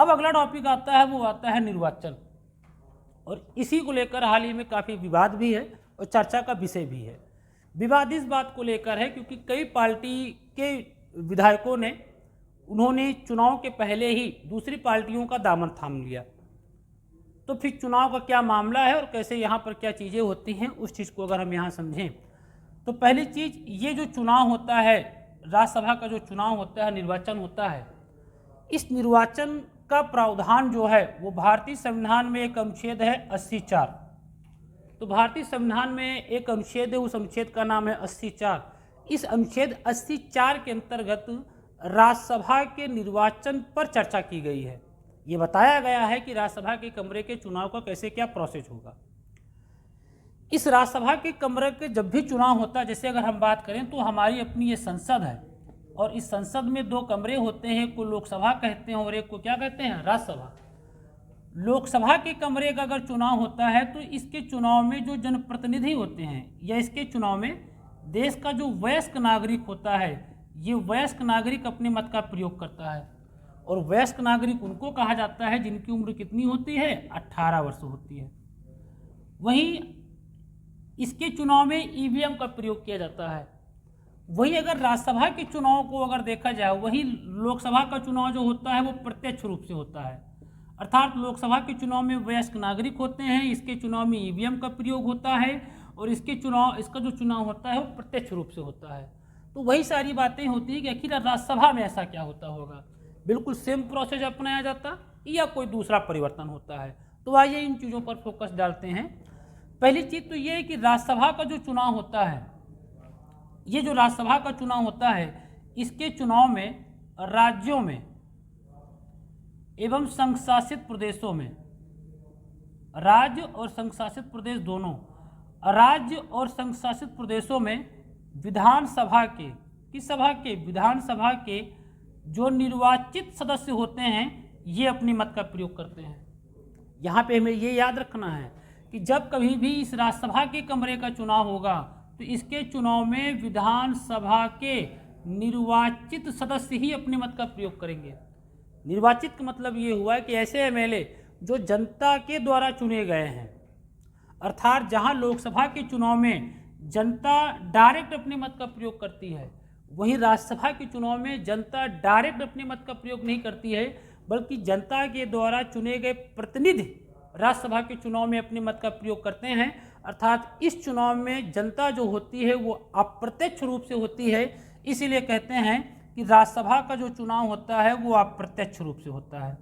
अब अगला टॉपिक आता है, वो आता है निर्वाचन, और इसी को लेकर हाल ही में काफ़ी विवाद भी है और चर्चा का विषय भी है। विवाद इस बात को लेकर है क्योंकि कई पार्टी के विधायकों ने उन्होंने चुनाव के पहले ही दूसरी पार्टियों का दामन थाम लिया। तो फिर चुनाव का क्या मामला है और कैसे यहाँ पर क्या चीज़ें होती हैं, उस चीज़ को अगर हम यहाँ समझें तो पहली चीज़, ये जो चुनाव होता है, राज्यसभा का जो चुनाव होता है, निर्वाचन होता है, इस निर्वाचन का प्रावधान जो है वो भारतीय संविधान में एक अनुच्छेद है 84। तो भारतीय संविधान में एक अनुच्छेद है, उस अनुच्छेद का नाम है 84। इस अनुच्छेद 84 के अंतर्गत राज्यसभा के निर्वाचन पर चर्चा की गई है। ये बताया गया है कि राज्यसभा के कमरे के चुनाव का कैसे क्या प्रोसेस होगा। इस राज्यसभा के कमरे के जब भी चुनाव होता है, जैसे अगर हम बात करें तो हमारी अपनी ये संसद है, और इस संसद में दो कमरे होते हैं, एक को लोकसभा कहते हैं और एक को क्या कहते हैं, राज्यसभा। लोकसभा के कमरे का अगर चुनाव होता है तो इसके चुनाव में जो जनप्रतिनिधि होते हैं या इसके चुनाव में देश का जो वयस्क नागरिक होता है, ये वयस्क नागरिक अपने मत का प्रयोग करता है। और वयस्क नागरिक उनको कहा जाता है जिनकी उम्र कितनी होती है, 18 वर्ष होती है। वहीं इसके चुनाव में ईवीएम का प्रयोग किया जाता है। वहीं अगर राज्यसभा के चुनाव को अगर देखा जाए, वहीं लोकसभा का चुनाव जो होता है वो प्रत्यक्ष रूप से होता है, अर्थात लोकसभा के चुनाव में वयस्क नागरिक होते हैं, इसके चुनाव में ईवीएम का प्रयोग होता है, और इसका जो चुनाव होता है वो प्रत्यक्ष रूप से होता है। तो वही सारी बातें होती हैं कि आखिर राज्यसभा में ऐसा क्या होता होगा, बिल्कुल सेम प्रोसेस अपनाया जाता या कोई दूसरा परिवर्तन होता है। तो आइए इन चीज़ों पर फोकस डालते हैं। पहली चीज़ तो ये है कि राज्यसभा का जो चुनाव होता है, ये जो राज्यसभा का चुनाव होता है, इसके चुनाव में राज्यों में एवं संघ शासित प्रदेशों में, राज्य और संघ शासित प्रदेश दोनों, राज्य और संघ शासित प्रदेशों में विधानसभा के, किस सभा के, विधानसभा के जो निर्वाचित सदस्य होते हैं ये अपनी मत का प्रयोग करते हैं। यहाँ पे हमें ये याद रखना है कि जब कभी भी इस राज्यसभा के कमरे का चुनाव होगा तो इसके चुनाव में विधानसभा के निर्वाचित सदस्य ही अपने मत का प्रयोग करेंगे। निर्वाचित का मतलब ये हुआ कि ऐसे एमएलए जो जनता के द्वारा चुने गए हैं, अर्थात जहां लोकसभा के चुनाव में जनता डायरेक्ट अपने मत का प्रयोग करती है, वहीं राज्यसभा के चुनाव में जनता डायरेक्ट अपने मत का प्रयोग नहीं करती है, बल्कि जनता के द्वारा चुने गए प्रतिनिधि राज्यसभा के चुनाव में अपने मत का प्रयोग करते हैं। अर्थात इस चुनाव में जनता जो होती है वो अप्रत्यक्ष रूप से होती है, इसीलिए कहते हैं कि राज्यसभा का जो चुनाव होता है वो अप्रत्यक्ष रूप से होता है।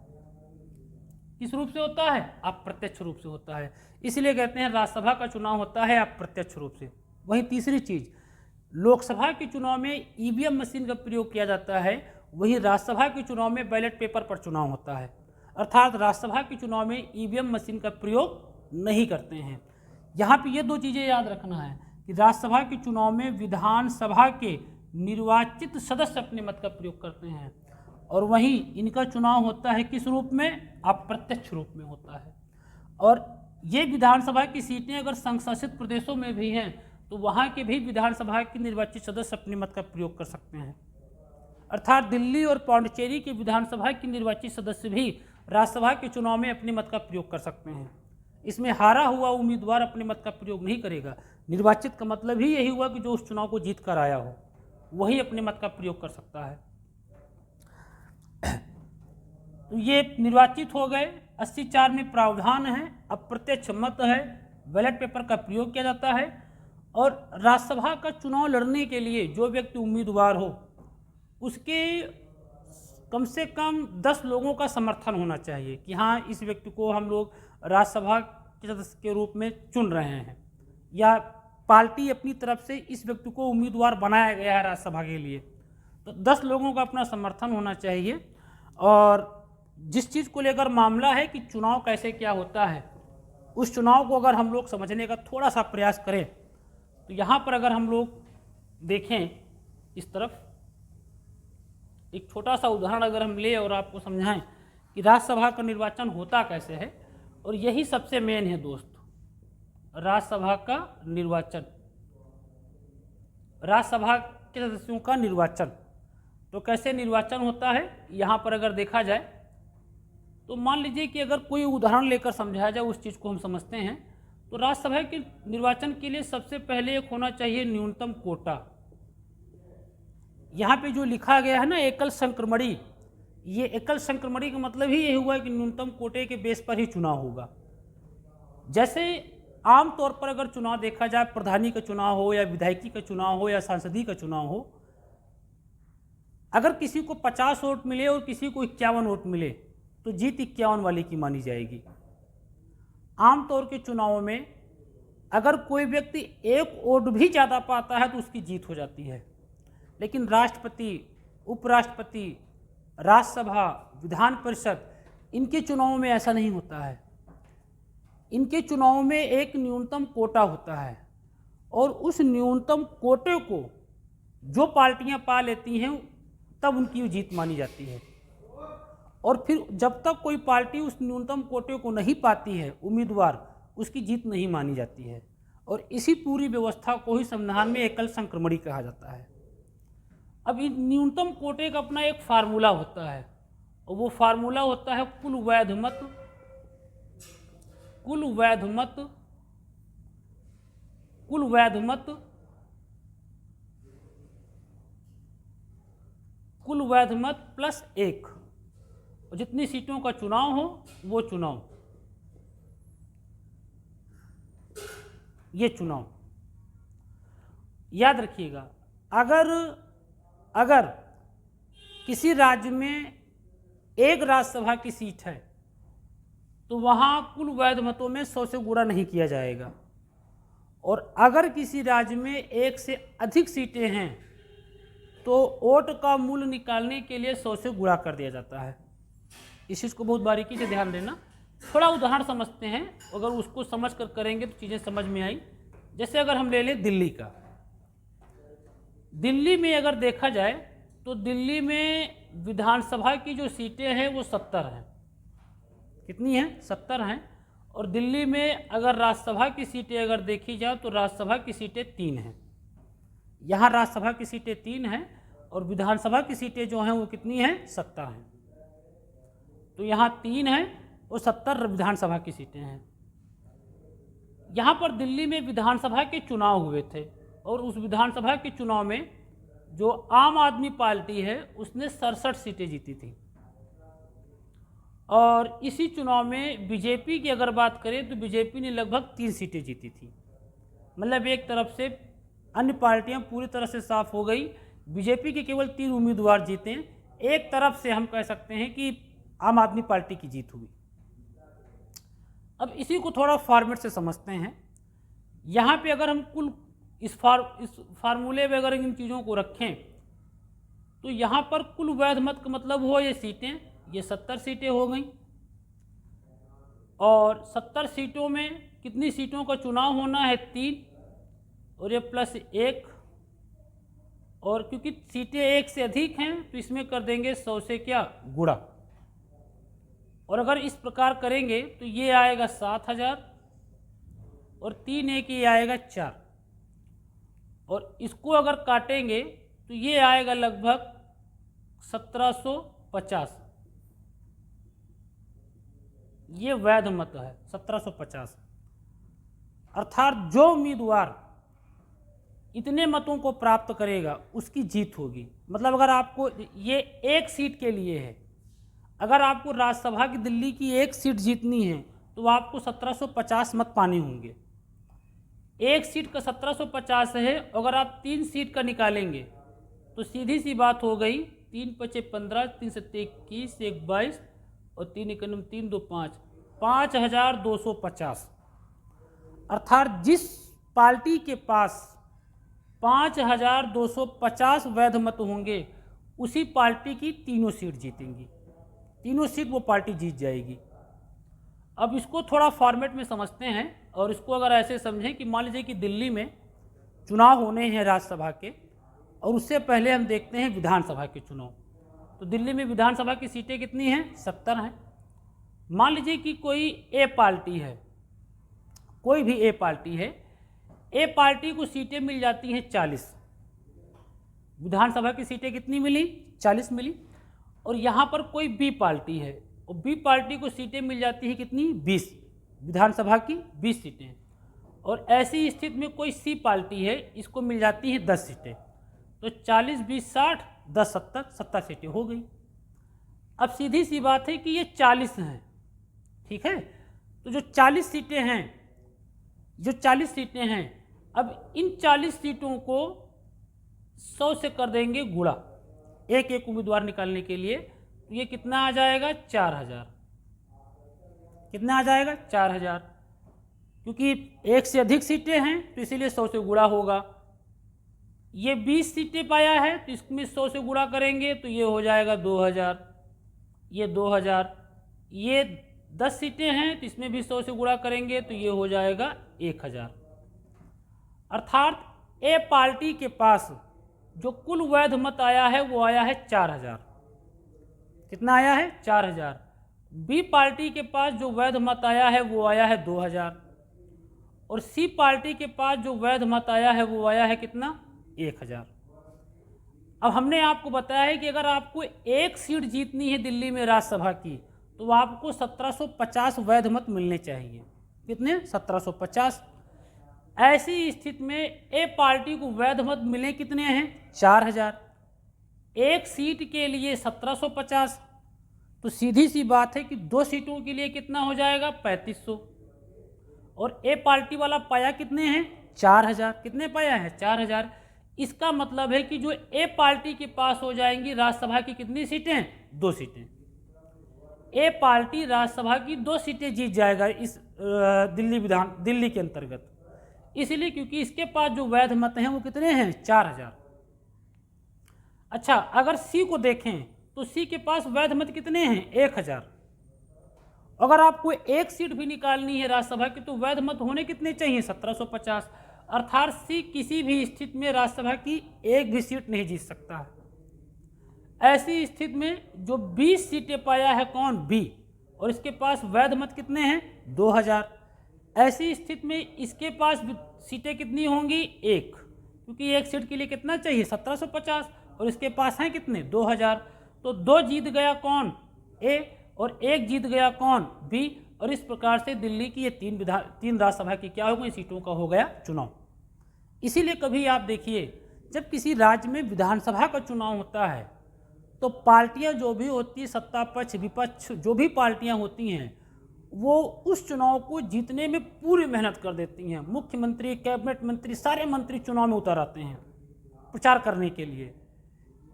किस रूप से होता है, अप्रत्यक्ष रूप से होता है, इसलिए कहते हैं राज्यसभा का चुनाव होता है अप्रत्यक्ष रूप से। वहीं तीसरी चीज, लोकसभा के चुनाव में ईवीएम मशीन का प्रयोग किया जाता है, वहीं राज्यसभा के चुनाव में बैलेट पेपर पर चुनाव होता है। अर्थात राज्यसभा के चुनाव में ईवीएम मशीन का प्रयोग नहीं करते हैं। यहाँ पे ये दो चीज़ें याद रखना है कि राज्यसभा के चुनाव में विधानसभा के निर्वाचित सदस्य अपने मत का प्रयोग करते हैं, और वहीं इनका चुनाव होता है किस रूप में, अप्रत्यक्ष रूप में होता है। और ये विधानसभा की सीटें अगर संघ शासित प्रदेशों में भी हैं तो वहाँ के भी विधानसभा के निर्वाचित सदस्य अपने मत का प्रयोग कर सकते हैं। अर्थात दिल्ली और पौंडीचेरी के विधानसभा के निर्वाचित सदस्य भी राज्यसभा के चुनाव में अपने मत का प्रयोग कर सकते हैं। इसमें हारा हुआ उम्मीदवार अपने मत का प्रयोग नहीं करेगा। निर्वाचित का मतलब ही यही हुआ कि जो उस चुनाव को जीत कर आया हो वही अपने मत का प्रयोग कर सकता है। तो ये निर्वाचित हो गए। 84 में प्रावधान है, अप्रत्यक्ष मत है, बैलेट पेपर का प्रयोग किया जाता है, और राज्यसभा का चुनाव लड़ने के लिए जो व्यक्ति उम्मीदवार हो उसके कम से कम 10 लोगों का समर्थन होना चाहिए कि हाँ, इस व्यक्ति को हम लोग राज्यसभा के सदस्य के रूप में चुन रहे हैं, या पार्टी अपनी तरफ से इस व्यक्ति को उम्मीदवार बनाया गया है राज्यसभा के लिए। तो 10 लोगों का अपना समर्थन होना चाहिए। और जिस चीज़ को लेकर मामला है कि चुनाव कैसे क्या होता है, उस चुनाव को अगर हम लोग समझने का थोड़ा सा प्रयास करें तो यहाँ पर अगर हम लोग देखें इस तरफ, एक छोटा सा उदाहरण अगर हम ले और आपको समझाएं कि राज्यसभा का निर्वाचन होता कैसे है, और यही सबसे मेन है दोस्तों, राज्यसभा का निर्वाचन, राज्यसभा के सदस्यों का निर्वाचन। तो कैसे निर्वाचन होता है, यहाँ पर अगर देखा जाए तो मान लीजिए कि अगर कोई उदाहरण लेकर समझाया जाए, उस चीज़ को हम समझते हैं, तो राज्यसभा के निर्वाचन के लिए सबसे पहले एक होना चाहिए न्यूनतम कोटा। यहाँ पे जो लिखा गया है ना एकल संक्रमणी, ये एकल संक्रमणी का मतलब ही ये हुआ कि न्यूनतम कोटे के बेस पर ही चुनाव होगा। जैसे आमतौर पर अगर चुनाव देखा जाए, प्रधानी का चुनाव हो या विधायकी का चुनाव हो या सांसदीय का चुनाव हो, अगर किसी को 50 वोट मिले और किसी को 51 वोट मिले तो जीत 51 वाले की मानी जाएगी। आमतौर के चुनावों में अगर कोई व्यक्ति एक वोट भी ज़्यादा पाता है तो उसकी जीत हो जाती है। लेकिन राष्ट्रपति, उपराष्ट्रपति, राज्यसभा, विधान परिषद, इनके चुनावों में ऐसा नहीं होता है। इनके चुनावों में एक न्यूनतम कोटा होता है और उस न्यूनतम कोटे को जो पार्टियां पा लेती हैं तब उनकी जीत मानी जाती है। और फिर जब तक कोई पार्टी उस न्यूनतम कोटे को नहीं पाती है उम्मीदवार, उसकी जीत नहीं मानी जाती है। और इसी पूरी व्यवस्था को ही संविधान में एकल संक्रमणी कहा जाता है। अब इस न्यूनतम कोटे का अपना एक फार्मूला होता है और वो फार्मूला होता है कुल वैध मत, कुल वैध मत, कुल वैध मत, कुल वैध मत प्लस 1, और जितनी सीटों का चुनाव हो वो चुनाव, ये चुनाव याद रखिएगा। अगर किसी राज्य में एक राज्यसभा की सीट है तो वहाँ कुल वैध मतों में 100 से गुणा नहीं किया जाएगा, और अगर किसी राज्य में एक से अधिक सीटें हैं तो वोट का मूल्य निकालने के लिए 100 से गुणा कर दिया जाता है। इस चीज़ को बहुत बारीकी से ध्यान देना। थोड़ा उदाहरण समझते हैं, अगर उसको समझ कर करेंगे तो चीज़ें समझ में आई। जैसे अगर हम ले लें दिल्ली का, दिल्ली में अगर देखा जाए तो दिल्ली में विधानसभा की जो सीटें हैं वो 70 हैं। कितनी हैं? 70 हैं। और दिल्ली में अगर राज्यसभा की सीटें अगर देखी जाए तो राज्यसभा की सीटें 3 हैं। यहाँ राज्यसभा की सीटें 3 हैं और विधानसभा की सीटें जो हैं वो कितनी हैं? 70 हैं। तो यहाँ 3 हैं और 70 विधानसभा की सीटें हैं। यहाँ पर दिल्ली में विधानसभा के चुनाव हुए थे और उस विधानसभा के चुनाव में जो आम आदमी पार्टी है उसने 67 सीटें जीती थी। और इसी चुनाव में बीजेपी की अगर बात करें तो बीजेपी ने लगभग 3 सीटें जीती थी। मतलब एक तरफ से अन्य पार्टियां पूरी तरह से साफ हो गई, बीजेपी के केवल 3 उम्मीदवार जीते, एक तरफ से हम कह सकते हैं कि आम आदमी पार्टी की जीत हुई। अब इसी को थोड़ा फॉर्मेट से समझते हैं। यहाँ पे अगर हम कुल इस फार्मूले में अगर इन चीज़ों को रखें तो यहाँ पर कुल वैध मत का मतलब हो ये सीटें, ये 70 सीटें हो गई। और 70 सीटों में कितनी सीटों का चुनाव होना है? 3, और ये प्लस 1, और क्योंकि सीटें 1 से अधिक हैं तो इसमें कर देंगे 100 से क्या? गुणा। और अगर इस प्रकार करेंगे तो ये आएगा 7000 और 3 1 ये आएगा 4, और इसको अगर काटेंगे तो ये आएगा लगभग 1750। ये वैध मत है 1750। अर्थात जो उम्मीदवार इतने मतों को प्राप्त करेगा उसकी जीत होगी। मतलब अगर आपको ये एक सीट के लिए है, अगर आपको राज्यसभा की दिल्ली की एक सीट जीतनी है तो आपको 1750 मत पाने होंगे। एक सीट का 1750 है, अगर आप 3 सीट का निकालेंगे तो सीधी सी बात हो गई, 3 × 5 = 15, 3 × 7 = 21, 1 = 22 और 3 × 1 = 3, 2 = 5, 5250। अर्थात जिस पार्टी के पास 5250 वैध मत होंगे उसी पार्टी की तीनों सीट जीतेंगी, तीनों सीट वो पार्टी जीत जाएगी। अब इसको थोड़ा फॉर्मेट में समझते हैं और इसको अगर ऐसे समझें कि मान लीजिए कि दिल्ली में चुनाव होने हैं राज्यसभा के, और उससे पहले हम देखते हैं विधानसभा के चुनाव। तो दिल्ली में विधानसभा की सीटें कितनी हैं? 70 हैं। मान लीजिए कि कोई ए पार्टी है, कोई भी ए पार्टी है, ए पार्टी को सीटें मिल जाती हैं 40। विधानसभा की सीटें कितनी मिली? 40 मिली। और यहाँ पर कोई बी पार्टी है, और बी पार्टी को सीटें मिल जाती है कितनी, 20, विधानसभा की 20 सीटें। और ऐसी स्थिति में कोई सी पार्टी है, इसको मिल जाती है 10 सीटें, तो 40, 20, 60, 10, 70 सीटें हो गई। अब सीधी सी बात है कि ये 40 हैं, ठीक है, तो जो 40 सीटें हैं, अब इन 40 सीटों को 100 से कर देंगे गुणा, एक एक उम्मीदवार निकालने के लिए, तो ये कितना आ जाएगा, 4000। कितना आ जाएगा, 4000, क्योंकि एक से अधिक सीटें हैं तो इसीलिए 100 से गुणा होगा। ये 20 सीटें पाया है तो इसमें 100 से गुणा करेंगे तो ये हो जाएगा 2000, ये 2000। ये 10 सीटें हैं तो इसमें भी 100 से गुणा करेंगे तो ये हो जाएगा 1000। अर्थात ए पार्टी के पास जो कुल वैध मत आया है वो आया है 4000। कितना आया है, 4000। बी पार्टी के पास जो वैध मत आया है वो आया है 2000, और सी पार्टी के पास जो वैध मत आया है वो आया है कितना, 1000। अब हमने आपको बताया है कि अगर आपको एक सीट जीतनी है दिल्ली में राज्यसभा की तो आपको 1750 वैध मत मिलने चाहिए। कितने, 1750। ऐसी स्थिति में ए पार्टी को वैध मत मिले कितने हैं, 4000। एक सीट के लिए 1750, तो सीधी सी बात है कि 2 सीटों के लिए कितना हो जाएगा, 3500। और ए पार्टी वाला पाया कितने हैं, 4000। कितने पाया है, 4000। इसका मतलब है कि जो ए पार्टी के पास हो जाएंगी राज्यसभा की कितनी सीटें, 2 सीटें। ए पार्टी राज्यसभा की 2 सीटें जीत जाएगा इस दिल्ली के अंतर्गत, इसलिए क्योंकि इसके पास जो वैध मत हैं वो कितने हैं, 4000। अच्छा, अगर सी को देखें तो सी के पास वैध मत कितने हैं, 1000। अगर आपको एक सीट भी निकालनी है राज्यसभा की तो वैध मत होने कितने चाहिए, 1750। अर्थात सी किसी भी स्थिति में राज्यसभा की एक भी सीट नहीं जीत सकता है। ऐसी स्थिति में जो 20 सीटें पाया है कौन, बी, और इसके पास वैध मत कितने हैं, 2000। ऐसी स्थिति में इसके पास सीटें कितनी होंगी, 1, क्योंकि एक सीट के लिए कितना चाहिए, 1750, और इसके पास हैं कितने, 2000। तो 2 जीत गया कौन, ए, और 1 जीत गया कौन, बी, और इस प्रकार से दिल्ली की ये 3 राज्यसभा की क्या हो गई, सीटों का हो गया चुनाव। इसीलिए कभी आप देखिए जब किसी राज्य में विधानसभा का चुनाव होता है तो पार्टियां जो भी होती है, सत्ता पक्ष विपक्ष जो भी पार्टियां होती हैं, वो उस चुनाव को जीतने में पूरी मेहनत कर देती हैं। मुख्यमंत्री, कैबिनेट मंत्री, सारे मंत्री चुनाव में उतर आते हैं प्रचार करने के लिए।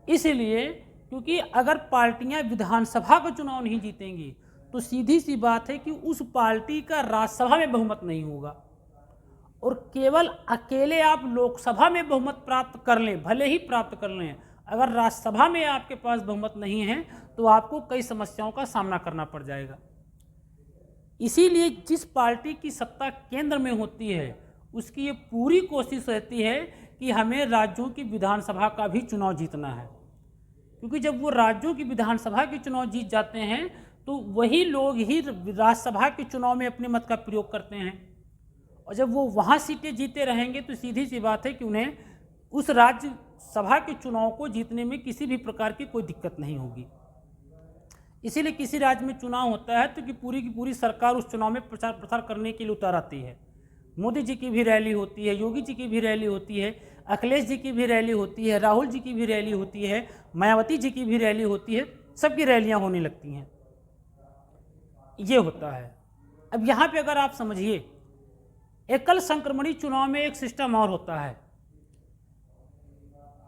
इसलिए क्योंकि अगर पार्टियां विधानसभा का चुनाव नहीं जीतेंगी तो सीधी सी बात है कि उस पार्टी का राज्यसभा में बहुमत नहीं होगा, और केवल अकेले आप लोकसभा में बहुमत प्राप्त कर लें, भले ही प्राप्त कर लें, अगर राज्यसभा में आपके पास बहुमत नहीं है तो आपको कई समस्याओं का सामना करना पड़ जाएगा। इसीलिए जिस पार्टी की सत्ता केंद्र में होती है उसकी ये पूरी कोशिश रहती है कि हमें राज्यों की विधानसभा का भी चुनाव जीतना है, क्योंकि जब वो राज्यों की विधानसभा के चुनाव जीत जाते हैं तो वही लोग ही राज्यसभा के चुनाव में अपने मत का प्रयोग करते हैं, और जब वो वहाँ सीटें जीते रहेंगे तो सीधी सी बात है कि उन्हें उस राज्यसभा के चुनाव को जीतने में किसी भी प्रकार की कोई दिक्कत नहीं होगी। इसीलिए किसी राज्य में चुनाव होता है तो कि पूरी की पूरी सरकार उस चुनाव में प्रचार प्रसार करने के लिए उतर आती है। मोदी जी की भी रैली होती है, योगी जी की भी रैली होती है, अखिलेश जी की भी रैली होती है, राहुल जी की भी रैली होती है, मायावती जी की भी रैली होती है, सबकी रैलियां होने लगती हैं। ये होता है। अब यहाँ पे अगर आप समझिए, एकल संक्रमणी चुनाव में एक सिस्टम और होता है।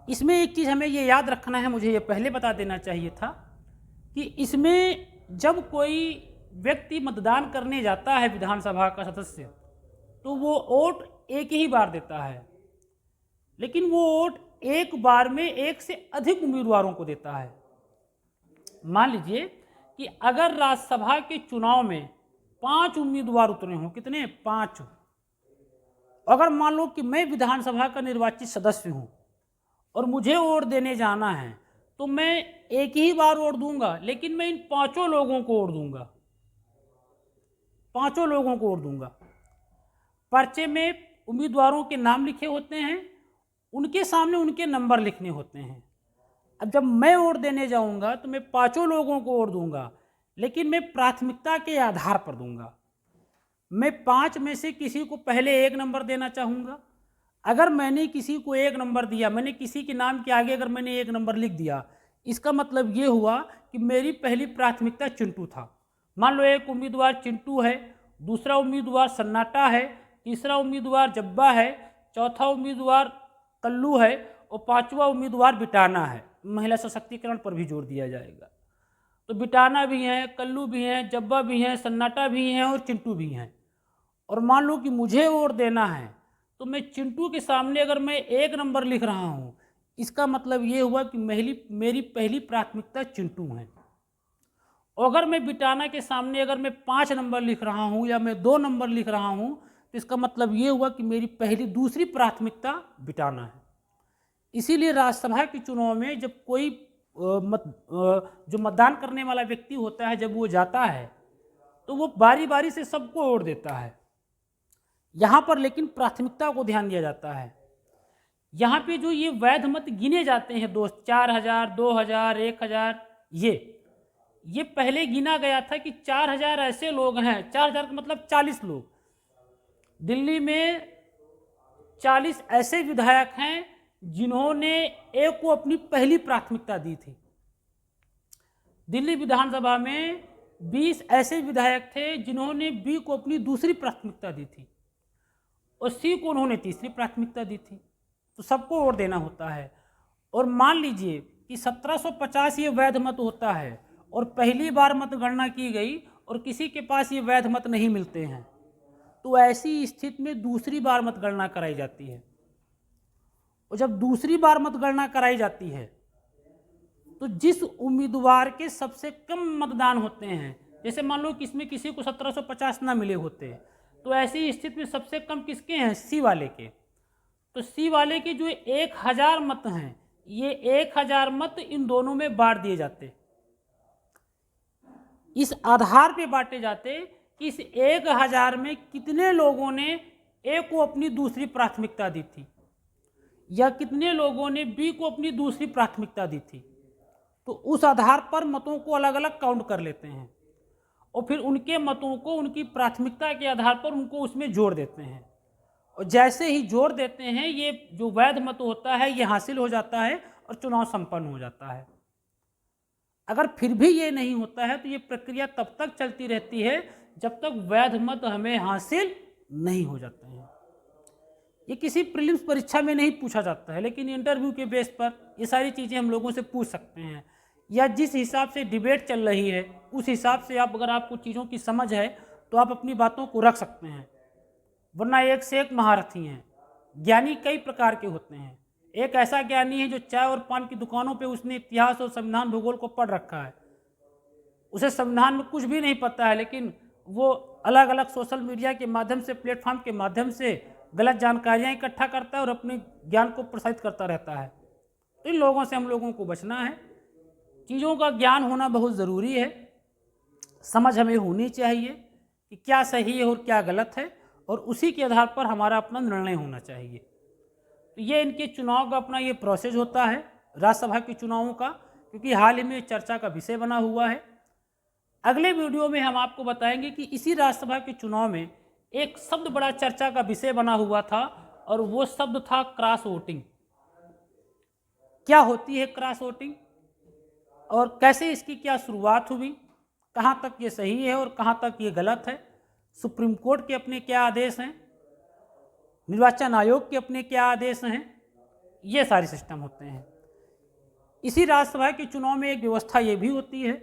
इसमें एक चीज़ हमें ये याद रखना है, मुझे ये पहले बता देना चाहिए था कि इसमें जब कोई व्यक्ति मतदान करने जाता है विधानसभा का सदस्य, तो वो वोट एक ही बार देता है, लेकिन वो वोट एक बार में एक से अधिक उम्मीदवारों को देता है। मान लीजिए कि अगर राज्यसभा के चुनाव में 5 उम्मीदवार उतरे हों, कितने, 5। अगर मान लो कि मैं विधानसभा का निर्वाचित सदस्य हूं और मुझे वोट देने जाना है तो मैं एक ही बार वोट दूंगा, लेकिन मैं इन 5 लोगों को वोट दूंगा, 5 लोगों को वोट दूंगा। पर्चे में उम्मीदवारों के नाम लिखे होते हैं, उनके सामने उनके नंबर लिखने होते हैं। अब जब मैं वोट देने जाऊंगा तो मैं 5 लोगों को वोट दूंगा, लेकिन मैं प्राथमिकता के आधार पर दूंगा। मैं 5 में से किसी को पहले 1 नंबर देना चाहूँगा। अगर मैंने किसी को 1 नंबर दिया, मैंने किसी के नाम के आगे अगर मैंने 1 नंबर लिख दिया, इसका मतलब ये हुआ कि मेरी पहली प्राथमिकता चिंटू था। मान लो एक उम्मीदवार चिंटू है, दूसरा उम्मीदवार सन्नाटा है, तीसरा उम्मीदवार जब्बा है, चौथा उम्मीदवार कल्लू है और 5वां उम्मीदवार बिटाना है। महिला सशक्तिकरण पर भी जोर दिया जाएगा। तो बिटाना भी हैं, कल्लू भी हैं, जब्बा भी हैं, सन्नाटा भी हैं और चिंटू भी हैं। और मान लो कि मुझे वोट देना है, तो मैं चिंटू के सामने अगर मैं 1 नंबर लिख रहा हूँ, इसका मतलब ये हुआ कि मेरी पहली प्राथमिकता चिंटू है। और अगर मैं बिटाना के सामने अगर मैं 5 नंबर लिख रहा हूँ या मैं 2 नंबर लिख रहा हूँ, तो इसका मतलब ये हुआ कि मेरी दूसरी प्राथमिकता बिटाना है। इसीलिए राज्यसभा के चुनाव में जब कोई जो मतदान करने वाला व्यक्ति होता है, जब वो जाता है तो वो बारी बारी से सबको वोट देता है। यहाँ पर लेकिन प्राथमिकता को ध्यान दिया जाता है। यहाँ पे जो ये वैध मत गिने जाते हैं दोस्त, 4000, 2000, 1000, ये पहले गिना गया था कि 4000 ऐसे लोग हैं, 4000 का मतलब 40 लोग। दिल्ली में 40 ऐसे विधायक हैं जिन्होंने ए को अपनी पहली प्राथमिकता दी थी। दिल्ली विधानसभा में 20 ऐसे विधायक थे जिन्होंने बी को अपनी दूसरी प्राथमिकता दी थी और सी को उन्होंने तीसरी प्राथमिकता दी थी। तो सबको वोट देना होता है। और मान लीजिए कि 1750 ये वैध मत होता है और पहली बार मतगणना की गई और किसी के पास ये वैध मत नहीं मिलते हैं, तो ऐसी स्थिति में दूसरी बार मतगणना कराई जाती है। और जब दूसरी बार मतगणना कराई जाती है तो जिस उम्मीदवार के सबसे कम मतदान होते हैं, जैसे मान लो कि इसमें किसी को 1750 ना मिले होते, तो ऐसी स्थिति में सबसे कम किसके हैं? सी वाले के। तो सी वाले के जो 1000 मत हैं, ये 1000 मत इन दोनों में बांट दिए जाते। इस आधार पे बांटे जाते कि इस 1000 में कितने लोगों ने ए को अपनी दूसरी प्राथमिकता दी थी या कितने लोगों ने बी को अपनी दूसरी प्राथमिकता दी थी। तो उस आधार पर मतों को अलग अलग काउंट कर लेते हैं और फिर उनके मतों को उनकी प्राथमिकता के आधार पर उनको उसमें जोड़ देते हैं। और जैसे ही जोड़ देते हैं, ये जो वैध मत होता है ये हासिल हो जाता है और चुनाव संपन्न हो जाता है। अगर फिर भी ये नहीं होता है तो ये प्रक्रिया तब तक चलती रहती है जब तक वैध मत हमें हासिल नहीं हो जाते हैं। ये किसी प्रीलिम्स परीक्षा में नहीं पूछा जाता है, लेकिन इंटरव्यू के बेस पर ये सारी चीज़ें हम लोगों से पूछ सकते हैं, या जिस हिसाब से डिबेट चल रही है उस हिसाब से अगर आपको चीज़ों की समझ है तो आप अपनी बातों को रख सकते हैं। वरना एक से एक महारथी हैं। ज्ञानी कई प्रकार के होते हैं। एक ऐसा ज्ञानी है जो चाय और पान की दुकानों पे उसने इतिहास और संविधान भूगोल को पढ़ रखा है, उसे संविधान में कुछ भी नहीं पता है, लेकिन वो अलग अलग सोशल मीडिया के माध्यम से, प्लेटफॉर्म के माध्यम से गलत जानकारियाँ इकट्ठा करता है और अपने ज्ञान को प्रसारित करता रहता है। तो इन लोगों से हम लोगों को बचना है। चीज़ों का ज्ञान होना बहुत ज़रूरी है। समझ हमें होनी चाहिए कि क्या सही है और क्या गलत है, और उसी के आधार पर हमारा अपना निर्णय होना चाहिए। तो ये इनके चुनाव का अपना ये प्रोसेस होता है राज्यसभा के चुनावों का, क्योंकि हाल ही में चर्चा का विषय बना हुआ है। अगले वीडियो में हम आपको बताएंगे कि इसी राज्यसभा के चुनाव में एक शब्द बड़ा चर्चा का विषय बना हुआ था और वो शब्द था क्रॉस वोटिंग। क्या होती है क्रॉस वोटिंग और कैसे इसकी क्या शुरुआत हुई, कहाँ तक ये सही है और कहाँ तक ये गलत है, सुप्रीम कोर्ट के अपने क्या आदेश हैं, निर्वाचन आयोग के अपने क्या आदेश हैं, ये सारे सिस्टम होते हैं। इसी राज्यसभा के चुनाव में एक व्यवस्था ये भी होती है,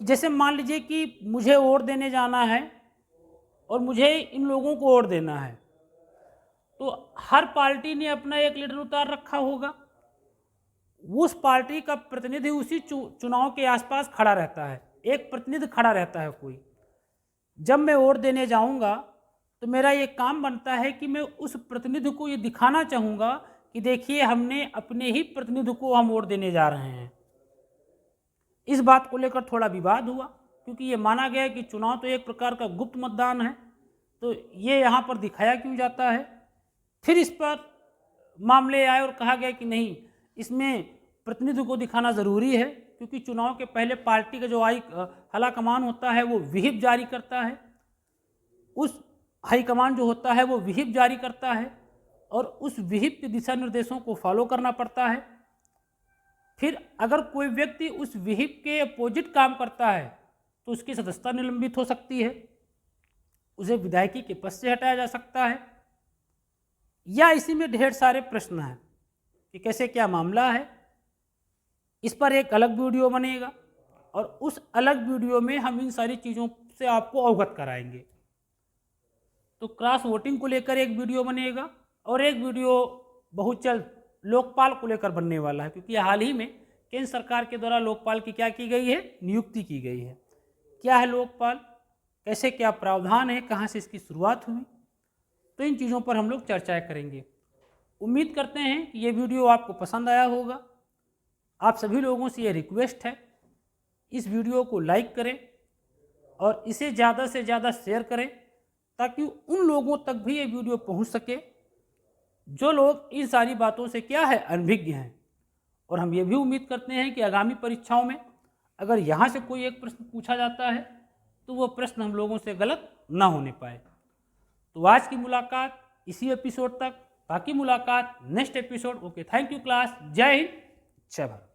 जैसे मान लीजिए कि मुझे वोट देने जाना है और मुझे इन लोगों को वोट देना है, तो हर पार्टी ने अपना एक लीडर उतार रखा होगा। उस पार्टी का प्रतिनिधि उसी चुनाव के आसपास खड़ा रहता है, एक प्रतिनिधि खड़ा रहता है कोई। जब मैं वोट देने जाऊंगा तो मेरा ये काम बनता है कि मैं उस प्रतिनिधि को ये दिखाना चाहूँगा कि देखिए हमने अपने ही प्रतिनिधि को हम वोट देने जा रहे हैं। इस बात को लेकर थोड़ा विवाद हुआ, क्योंकि ये माना गया कि चुनाव तो एक प्रकार का गुप्त मतदान है, तो ये यहाँ पर दिखाया क्यों जाता है। फिर इस पर मामले आए और कहा गया कि नहीं, इसमें प्रतिनिधि को दिखाना ज़रूरी है, क्योंकि चुनाव के पहले पार्टी का जो हाईकमान होता है वो विहिप जारी करता है, उस हाईकमान जो होता है वो विहिप जारी करता है और उस विहिप के दिशा निर्देशों को फॉलो करना पड़ता है। फिर अगर कोई व्यक्ति उस विहिप के अपोजिट काम करता है तो उसकी सदस्यता निलंबित हो सकती है, उसे विधायकी के पद से हटाया जा सकता है, या इसी में ढेर सारे प्रश्न हैं कि कैसे क्या मामला है। इस पर एक अलग वीडियो बनेगा और उस अलग वीडियो में हम इन सारी चीज़ों से आपको अवगत कराएंगे। तो क्रॉस वोटिंग को लेकर एक वीडियो बनेगा और एक वीडियो बहुत जल्द लोकपाल को लेकर बनने वाला है, क्योंकि हाल ही में केंद्र सरकार के द्वारा लोकपाल की क्या की गई है, नियुक्ति की गई है। क्या है लोकपाल, कैसे क्या प्रावधान है, कहाँ से इसकी शुरुआत हुई, तो इन चीज़ों पर हम लोग चर्चाएं करेंगे। उम्मीद करते हैं कि ये वीडियो आपको पसंद आया होगा। आप सभी लोगों से ये रिक्वेस्ट है, इस वीडियो को लाइक करें और इसे ज़्यादा से ज़्यादा शेयर करें ताकि उन लोगों तक भी ये वीडियो पहुंच सके जो लोग इन सारी बातों से क्या है, अनभिज्ञ हैं। और हम ये भी उम्मीद करते हैं कि आगामी परीक्षाओं में अगर यहाँ से कोई एक प्रश्न पूछा जाता है तो वो प्रश्न हम लोगों से गलत ना होने पाए। तो आज की मुलाकात इसी एपिसोड तक, बाकी मुलाकात next episode. Okay, thank you class. जय हिंद, जय भारत।